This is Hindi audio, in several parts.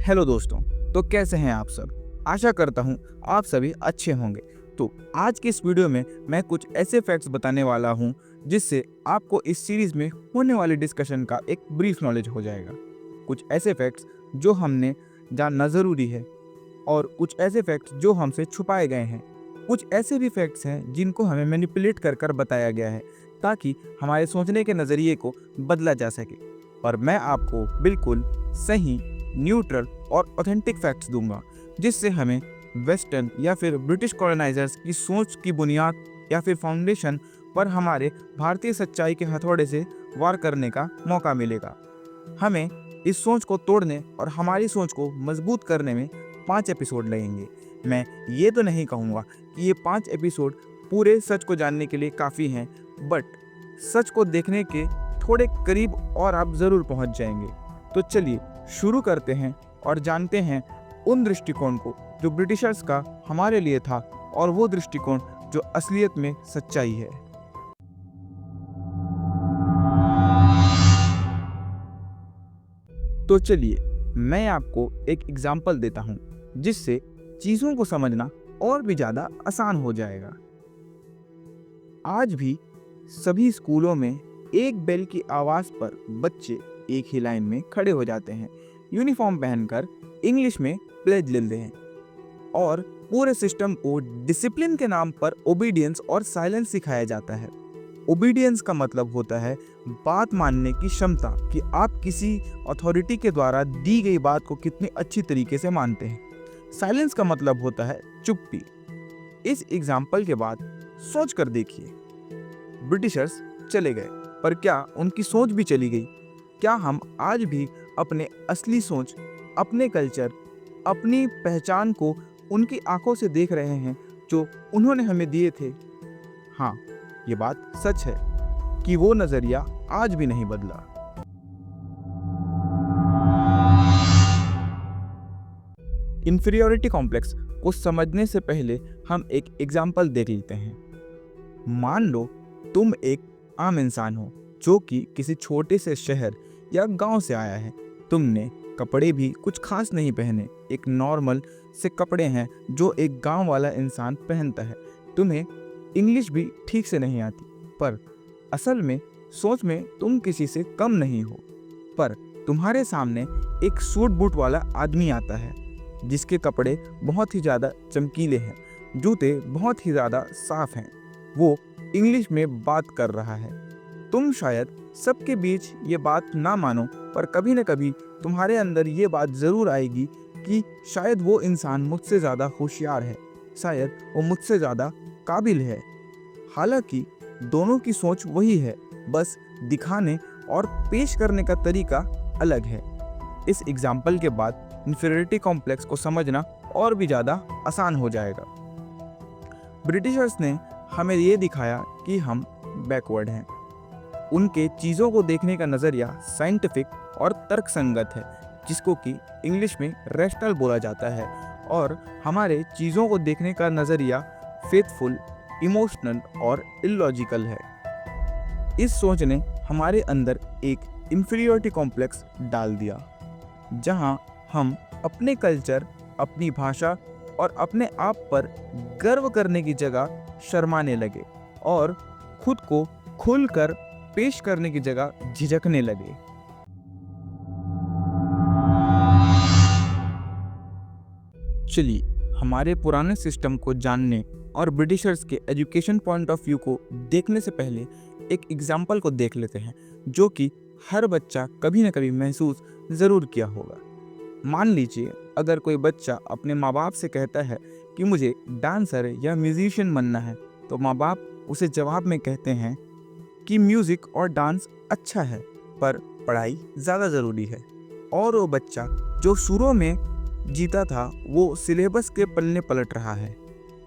हेलो दोस्तों। तो कैसे हैं आप सब? आशा करता हूं आप सभी अच्छे होंगे। तो आज की इस वीडियो में मैं कुछ ऐसे फैक्ट्स बताने वाला हूं जिससे आपको इस सीरीज में होने वाली डिस्कशन का एक ब्रीफ नॉलेज हो जाएगा। कुछ ऐसे फैक्ट्स जो हमने जानना ज़रूरी है और कुछ ऐसे फैक्ट्स जो हमसे छुपाए गए हैं। कुछ ऐसे भी फैक्ट्स हैं जिनको हमें मैनिपुलेट कर कर बताया गया है ताकि हमारे सोचने के नज़रिए को बदला जा सके। और मैं आपको बिल्कुल सही, न्यूट्रल और ऑथेंटिक फैक्ट्स दूंगा जिससे हमें वेस्टर्न या फिर ब्रिटिश कॉलोनाइजर्स की सोच की बुनियाद या फिर फाउंडेशन पर हमारे भारतीय सच्चाई के हथौड़े से वार करने का मौका मिलेगा। हमें इस सोच को तोड़ने और हमारी सोच को मजबूत करने में 5 एपिसोड लगेंगे। मैं ये तो नहीं कहूँगा कि ये 5 एपिसोड पूरे सच को जानने के लिए काफ़ी हैं, बट सच को देखने के थोड़े करीब और आप ज़रूर पहुँच जाएंगे। तो चलिए शुरू करते हैं और जानते हैं उन दृष्टिकोण को जो ब्रिटिशर्स का हमारे लिए था और वो दृष्टिकोण जो असलियत में सच्चाई है। तो चलिए मैं आपको एक एग्जाम्पल देता हूँ जिससे चीज़ों को समझना और भी ज़्यादा आसान हो जाएगा। आज भी सभी स्कूलों में एक बेल की आवाज़ पर बच्चे एक ही लाइन में खड़े हो जाते हैं, यूनिफॉर्म पहनकर इंग्लिश में प्लेज लेते हैं और पूरे सिस्टम को डिसिप्लिन के नाम पर ओबीडियंस और साइलेंस सिखाया जाता है। ओबीडियंस का मतलब होता है बात मानने की क्षमता, कि आप किसी अथॉरिटी के द्वारा दी गई बात को कितनी अच्छी तरीके से मानते हैं। साइलेंस का मतलब होता है चुप्पी। इस एग्जाम्पल के बाद सोच कर देखिए, ब्रिटिशर्स चले गए पर क्या उनकी सोच भी चली गई? क्या हम आज भी अपने असली सोच, अपने कल्चर, अपनी पहचान को उनकी आंखों से देख रहे हैं जो उन्होंने हमें दिए थे? हाँ, ये बात सच है कि वो नजरिया आज भी नहीं बदला। इंफीरियरिटी कॉम्प्लेक्स को समझने से पहले हम एक एग्जाम्पल देख लेते हैं। मान लो तुम एक आम इंसान हो जो कि किसी छोटे से शहर या गांव से आया है। तुमने कपड़े भी कुछ खास नहीं पहने, एक नॉर्मल से कपड़े हैं जो एक गांव वाला इंसान पहनता है। तुम्हें इंग्लिश भी ठीक से नहीं आती, पर असल में सोच में तुम किसी से कम नहीं हो। पर तुम्हारे सामने एक सूट बूट वाला आदमी आता है जिसके कपड़े बहुत ही ज़्यादा चमकीले हैं, जूते बहुत ही ज़्यादा साफ हैं। वो इंग्लिश में बात कर रहा है। तुम शायद सबके बीच ये बात ना मानो, पर कभी न कभी तुम्हारे अंदर ये बात ज़रूर आएगी कि शायद वो इंसान मुझसे ज़्यादा होशियार है, शायद वो मुझसे ज़्यादा काबिल है। हालांकि दोनों की सोच वही है, बस दिखाने और पेश करने का तरीका अलग है। इस एग्जाम्पल के बाद इंफीरियरिटी कॉम्प्लेक्स को समझना और भी ज़्यादा आसान हो जाएगा। ब्रिटिशर्स ने हमें ये दिखाया कि हम बैकवर्ड हैं। उनके चीज़ों को देखने का नज़रिया साइंटिफिक और तर्कसंगत है, जिसको कि इंग्लिश में रैशनल बोला जाता है, और हमारे चीज़ों को देखने का नज़रिया फेथफुल, इमोशनल और इलॉजिकल है। इस सोच ने हमारे अंदर एक इंफीरियरिटी कॉम्प्लेक्स डाल दिया, जहां हम अपने कल्चर, अपनी भाषा और अपने आप पर गर्व करने की जगह शर्माने लगे और खुद को खुलकर पेश करने की जगह झिझकने लगे। चलिए हमारे पुराने सिस्टम को जानने और ब्रिटिशर्स के एजुकेशन पॉइंट ऑफ व्यू को देखने से पहले एक एग्जाम्पल को देख लेते हैं जो कि हर बच्चा कभी ना कभी महसूस ज़रूर किया होगा। मान लीजिए अगर कोई बच्चा अपने माँ बाप से कहता है कि मुझे डांसर या म्यूजिशियन बनना है, तो माँ बाप उसे जवाब में कहते हैं कि म्यूज़िक और डांस अच्छा है, पर पढ़ाई ज़्यादा ज़रूरी है। और वो बच्चा जो शुरू में जीता था वो सिलेबस के पलने पलट रहा है,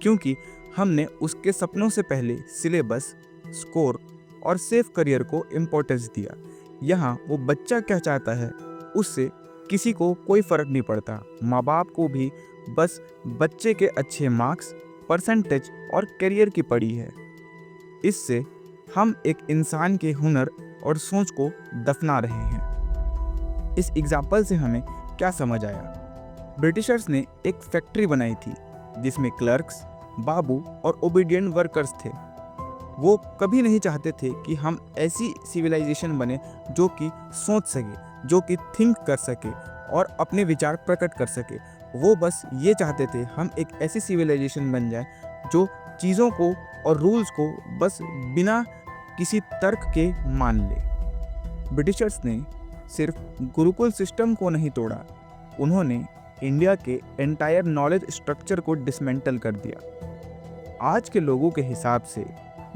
क्योंकि हमने उसके सपनों से पहले सिलेबस, स्कोर और सेफ करियर को इम्पोर्टेंस दिया। यहाँ वो बच्चा क्या चाहता है उससे किसी को कोई फ़र्क नहीं पड़ता। माँ बाप को भी बस बच्चे के अच्छे मार्क्स, परसेंटेज और करियर की पड़ी है। इससे हम एक इंसान के हुनर और सोच को दफना रहे हैं। इस एग्जाम्पल से हमें क्या समझ आया? ब्रिटिशर्स ने एक फैक्ट्री बनाई थी जिसमें क्लर्क्स, बाबू और ओबीडियंट वर्कर्स थे। वो कभी नहीं चाहते थे कि हम ऐसी सिविलाइजेशन बने जो कि सोच सके, जो कि थिंक कर सके और अपने विचार प्रकट कर सके। वो बस ये चाहते थे हम एक ऐसी सिविलाइजेशन बन जाए जो चीज़ों को और रूल्स को बस बिना किसी तर्क के मान ले। ब्रिटिशर्स ने सिर्फ गुरुकुल सिस्टम को नहीं तोड़ा, उन्होंने इंडिया के एंटायर नॉलेज स्ट्रक्चर को डिसमेंटल कर दिया। आज के लोगों के हिसाब से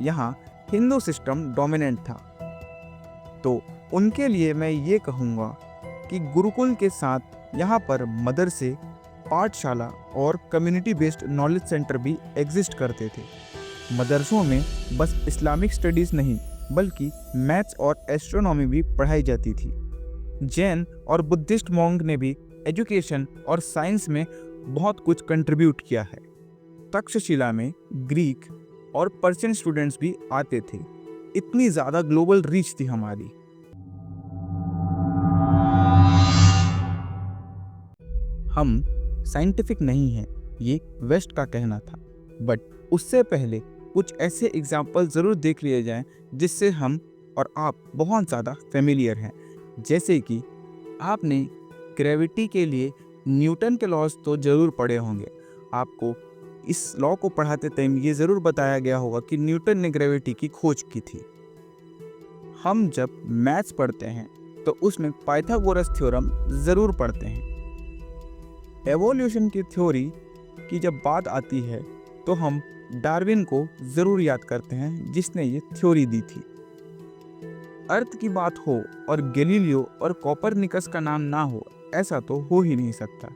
यहाँ हिंदू सिस्टम डोमिनेंट था, तो उनके लिए मैं ये कहूँगा कि गुरुकुल के साथ यहाँ पर मदरसे, पाठशाला और कम्युनिटी बेस्ड नॉलेज सेंटर भी एग्जिस्ट करते थे। मदरसों में बस इस्लामिक स्टडीज़ नहीं बल्कि मैथ्स और एस्ट्रोनॉमी भी पढ़ाई जाती थी। जैन और बुद्धिस्ट मॉन्क ने भी एजुकेशन और साइंस में बहुत कुछ कंट्रीब्यूट किया है। तक्षशिला में ग्रीक और पर्शियन स्टूडेंट्स भी आते थे। इतनी ज़्यादा ग्लोबल रीच थी हमारी। हम साइंटिफिक नहीं हैं, ये वेस्ट का कहना था, बट उससे पहले कुछ ऐसे एग्जाम्पल ज़रूर देख लिए जाएं जिससे हम और आप बहुत ज़्यादा फेमिलियर हैं। जैसे कि आपने ग्रेविटी के लिए न्यूटन के लॉज तो ज़रूर पढ़े होंगे। आपको इस लॉ को पढ़ाते टाइम ये ज़रूर बताया गया होगा कि न्यूटन ने ग्रेविटी की खोज की थी। हम जब मैथ्स पढ़ते हैं तो उसमें पाइथागोरस थ्योरम ज़रूर पढ़ते हैं। एवोल्यूशन की थ्योरी की जब बात आती है तो हम डार्विन को ज़रूर याद करते हैं जिसने ये थ्योरी दी थी। अर्थ की बात हो और गैलीलियो और कोपरनिकस का नाम ना हो, ऐसा तो हो ही नहीं सकता।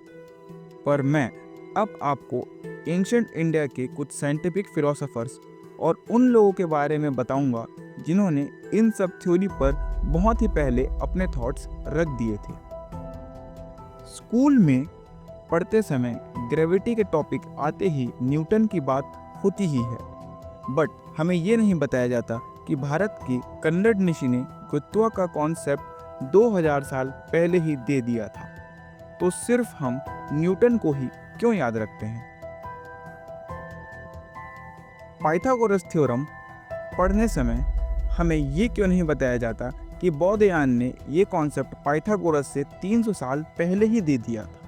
पर मैं अब आपको एंशिएंट इंडिया के कुछ साइंटिफिक फिलोसोफर्स और उन लोगों के बारे में बताऊंगा जिन्होंने इन सब थ्योरी पर बहुत ही पहले अपने थॉट्स रख दिए थे। स्कूल में पढ़ते समय ग्रेविटी के टॉपिक आते ही न्यूटन की बात होती ही है, बट हमें ये नहीं बताया जाता कि भारत की कन्नड़ ऋषि ने गुरुत्व का कॉन्सेप्ट 2000 साल पहले ही दे दिया था। तो सिर्फ हम न्यूटन को ही क्यों याद रखते हैं? पाइथागोरस थ्योरम पढ़ने समय हमें ये क्यों नहीं बताया जाता कि बौद्धयान ने ये कॉन्सेप्ट पाइथागोरस से 300 साल पहले ही दे दिया था।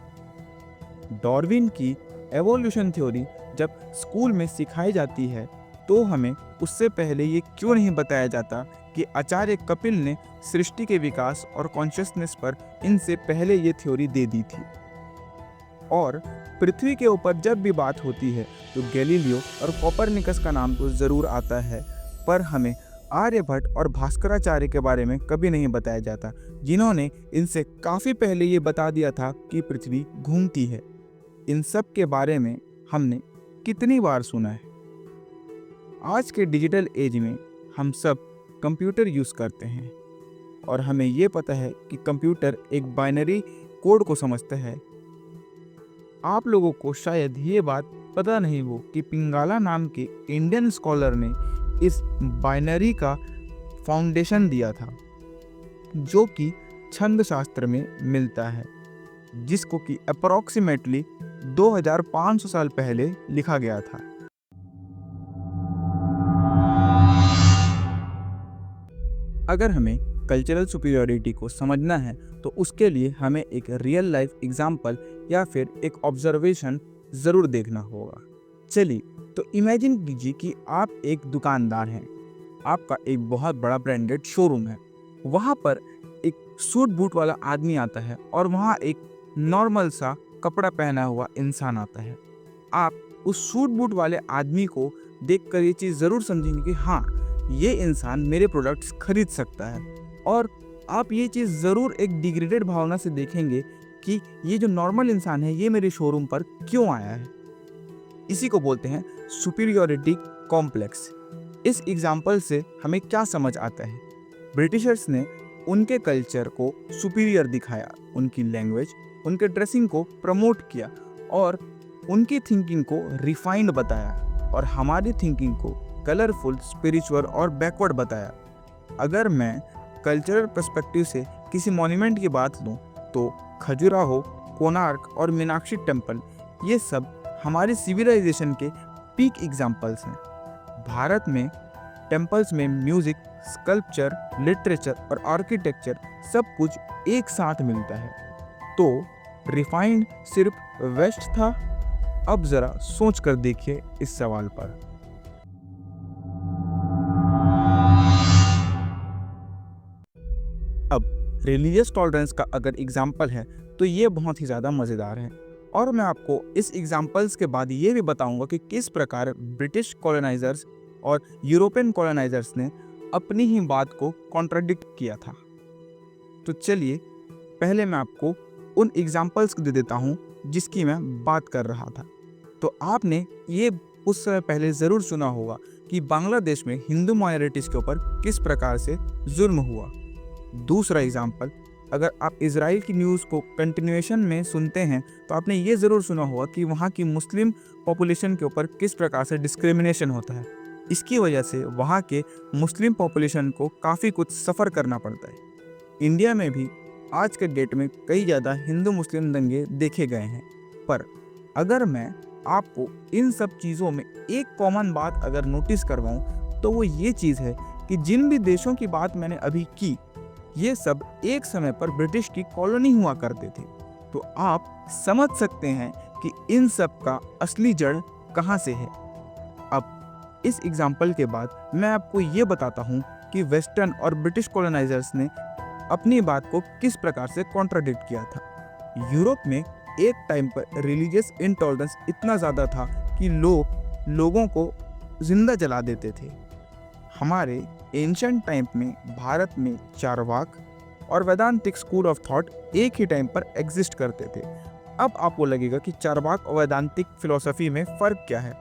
डार्विन की एवोल्यूशन थ्योरी जब स्कूल में सिखाई जाती है तो हमें उससे पहले ये क्यों नहीं बताया जाता कि आचार्य कपिल ने सृष्टि के विकास और कॉन्शियसनेस पर इनसे पहले ये थ्योरी दे दी थी। और पृथ्वी के ऊपर जब भी बात होती है तो गैलीलियो और कोपरनिकस का नाम तो ज़रूर आता है, पर हमें आर्यभट्ट और भास्कराचार्य के बारे में कभी नहीं बताया जाता, जिन्होंने इनसे काफ़ी पहले ये बता दिया था कि पृथ्वी घूमती है। इन सब के बारे में हमने कितनी बार सुना है। आज के डिजिटल एज में हम सब कंप्यूटर यूज़ करते हैं और हमें ये पता है कि कंप्यूटर एक बाइनरी कोड को समझता है। आप लोगों को शायद ये बात पता नहीं हो कि पिंगाला नाम के इंडियन स्कॉलर ने इस बाइनरी का फाउंडेशन दिया था, जो कि छंद शास्त्र में मिलता है, जिसको कि अप्रॉक्सीमेटली 2500 साल पहले लिखा गया था। अगर हमें कल्चरल सुपीरियरिटी को समझना है तो उसके लिए हमें एक रियल लाइफ एग्जाम्पल या फिर एक ऑब्जर्वेशन ज़रूर देखना होगा। चलिए, तो इमेजिन कीजिए कि आप एक दुकानदार हैं, आपका एक बहुत बड़ा ब्रांडेड शोरूम है। वहाँ पर एक सूट बूट वाला आदमी आता है और वहाँ एक नॉर्मल सा कपड़ा पहना हुआ इंसान आता है। आप उस सूट बूट वाले आदमी को देखकर ये चीज़ ज़रूर समझेंगे कि हाँ, ये इंसान मेरे प्रोडक्ट्स खरीद सकता है। और आप ये चीज़ ज़रूर एक डिग्रेडेड भावना से देखेंगे कि ये जो नॉर्मल इंसान है ये मेरे शोरूम पर क्यों आया है। इसी को बोलते हैं सुपीरियरिटी कॉम्प्लेक्स। इस एग्जाम्पल से हमें क्या समझ आता है? ब्रिटिशर्स ने उनके कल्चर को सुपीरियर दिखाया, उनकी लैंग्वेज, उनके ड्रेसिंग को प्रमोट किया और उनकी थिंकिंग को रिफाइंड बताया और हमारी थिंकिंग को कलरफुल, स्पिरिचुअल और बैकवर्ड बताया। अगर मैं कल्चरल पर्सपेक्टिव से किसी मॉन्यूमेंट की बात लूँ तो खजुराहो कोणार्क और मीनाक्षी टेम्पल, ये सब हमारे सिविलाइजेशन के पीक एग्जाम्पल्स हैं। भारत में टेम्पल्स में म्यूजिक, स्कल्पचर, लिटरेचर और आर्किटेक्चर सब कुछ एक साथ मिलता है। तो रिफाइंड सिर्फ वेस्ट था? अब जरा सोच कर देखिए इस सवाल पर। अब रिलीजियस टॉलरेंस का अगर एग्जाम्पल है तो ये बहुत ही ज़्यादा मज़ेदार है, और मैं आपको इस एग्जाम्पल्स के बाद ये भी बताऊंगा कि किस प्रकार ब्रिटिश कॉलोनाइजर्स और यूरोपियन कॉलोनाइजर्स ने अपनी ही बात को कॉन्ट्राडिक्ट किया था। तो चलिए पहले मैं आपको उन एग्जाम्पल्स को दे देता हूँ जिसकी मैं बात कर रहा था। तो आपने ये उस समय पहले ज़रूर सुना होगा कि बांग्लादेश में हिंदू माइनॉरिटीज़ के ऊपर किस प्रकार से जुल्म हुआ। दूसरा एग्जाम्पल, अगर आप इजराइल की न्यूज़ को कंटिन्यूएशन में सुनते हैं तो आपने ये ज़रूर सुना होगा कि वहाँ की मुस्लिम पॉपुलेशन के ऊपर किस प्रकार से डिस्क्रिमिनेशन होता है। इसकी वजह से वहाँ के मुस्लिम पॉपुलेशन को काफ़ी कुछ सफ़र करना पड़ता है। इंडिया में भी आज के डेट में कई ज़्यादा हिंदू मुस्लिम दंगे देखे गए हैं, पर अगर मैं आपको इन सब चीज़ों में एक कॉमन बात अगर नोटिस करवाऊँ तो वो ये चीज़ है कि जिन भी देशों की बात मैंने अभी की, ये सब एक समय पर ब्रिटिश की कॉलोनी हुआ करते थे। तो आप समझ सकते हैं कि इन सब का असली जड़ कहाँ से है। अब इस एग्जाम्पल के बाद मैं आपको ये बताता हूँ कि वेस्टर्न और ब्रिटिश कॉलोनाइजर्स ने अपनी बात को किस प्रकार से कॉन्ट्राडिक्ट किया था। यूरोप में एक टाइम पर रिलीजियस इंटॉलरेंस इतना ज़्यादा था कि लोग लोगों को जिंदा जला देते थे। हमारे एंशिएंट टाइम में भारत में चारवाक और वेदांतिक स्कूल ऑफ थॉट एक ही टाइम पर एग्जिस्ट करते थे। अब आपको लगेगा कि चारवाक और वेदांतिक फिलॉसफी में फ़र्क क्या है।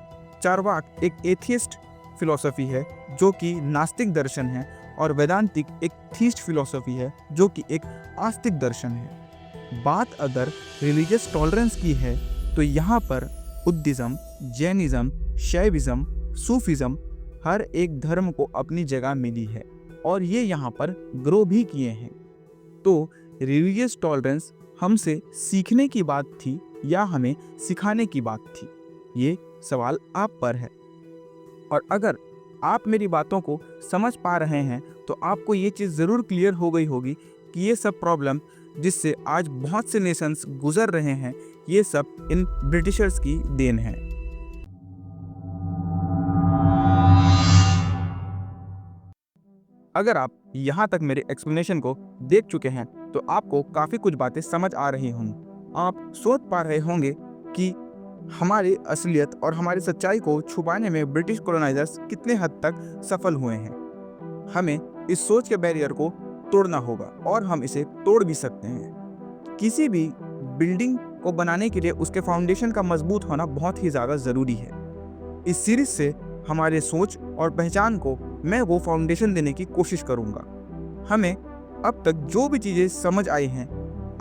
चारवाक एक एथियस्ट फिलॉसफी है जो कि नास्तिक दर्शन है, और वेदांतिक एक थीस्ट फिलॉसफी है जो कि एक आस्तिक दर्शन है। बात अगर रिलीजियस टॉलरेंस की है तो यहाँ पर बुद्धिज़्म, जैनिज़्म, शैविज़्म, सूफिज़्म हर एक धर्म को अपनी जगह मिली है और ये यहाँ पर ग्रो भी किए हैं। तो रिलीजियस टॉलरेंस हमसे सीखने की बात थी या हमें सिखाने की बात थी, ये सवाल आप पर है। और अगर आप मेरी बातों को समझ पा रहे हैं तो आपको ये चीज़ ज़रूर क्लियर हो गई होगी कि ये सब प्रॉब्लम जिससे आज बहुत से नेशंस गुजर रहे हैं, ये सब इन ब्रिटिशर्स की देन है। अगर आप यहाँ तक मेरे एक्सप्लेनेशन को देख चुके हैं तो आपको काफ़ी कुछ बातें समझ आ रही होंगी। आप सोच पा रहे होंगे कि हमारी असलियत और हमारी सच्चाई को छुपाने में ब्रिटिश कॉलोनाइजर्स कितने हद तक सफल हुए हैं। हमें इस सोच के बैरियर को तोड़ना होगा और हम इसे तोड़ भी सकते हैं। किसी भी बिल्डिंग को बनाने के लिए उसके फाउंडेशन का मजबूत होना बहुत ही ज़्यादा ज़रूरी है। इस सीरीज से हमारे सोच और पहचान को मैं वो फाउंडेशन देने की कोशिश करूँगा। हमें अब तक जो भी चीज़ें समझ आई हैं,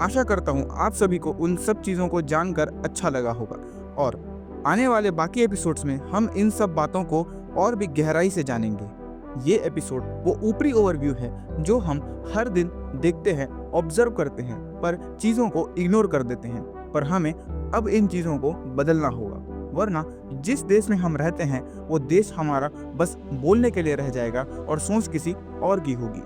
आशा करता हूँ आप सभी को उन सब चीज़ों को जानकर अच्छा लगा होगा, और आने वाले बाकी एपिसोड्स में हम इन सब बातों को और भी गहराई से जानेंगे। ये एपिसोड वो ऊपरी ओवरव्यू है जो हम हर दिन देखते हैं, ऑब्जर्व करते हैं, पर चीज़ों को इग्नोर कर देते हैं। पर हमें अब इन चीज़ों को बदलना होगा, वरना जिस देश में हम रहते हैं वो देश हमारा बस बोलने के लिए रह जाएगा और सोच किसी और की होगी।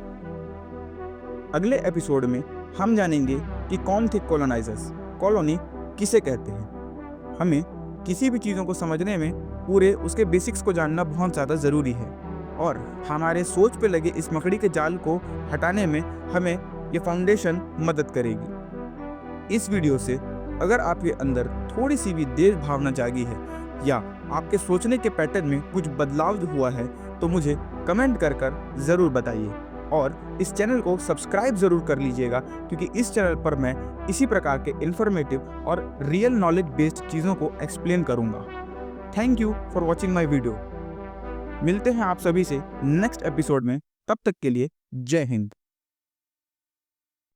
अगले एपिसोड में हम जानेंगे कि कौन थे कॉलोनाइजर्स, कॉलोनी किसे कहते हैं। हमें किसी भी चीज़ों को समझने में पूरे उसके बेसिक्स को जानना बहुत ज़्यादा ज़रूरी है, और हमारे सोच पे लगे इस मकड़ी के जाल को हटाने में हमें ये फाउंडेशन मदद करेगी। इस वीडियो से अगर आपके अंदर थोड़ी सी भी देश भावना जागी है या आपके सोचने के पैटर्न में कुछ बदलाव हुआ है तो मुझे कमेंट कर ज़रूर बताइए, और इस चैनल को सब्सक्राइब ज़रूर कर लीजिएगा, क्योंकि इस चैनल पर मैं इसी प्रकार के इन्फॉर्मेटिव और रियल नॉलेज बेस्ड चीज़ों को एक्सप्लेन करूँगा। Thank you for watching my video. मिलते हैं आप सभी से नेक्स्ट एपिसोड में, तब तक के लिए जय हिंद।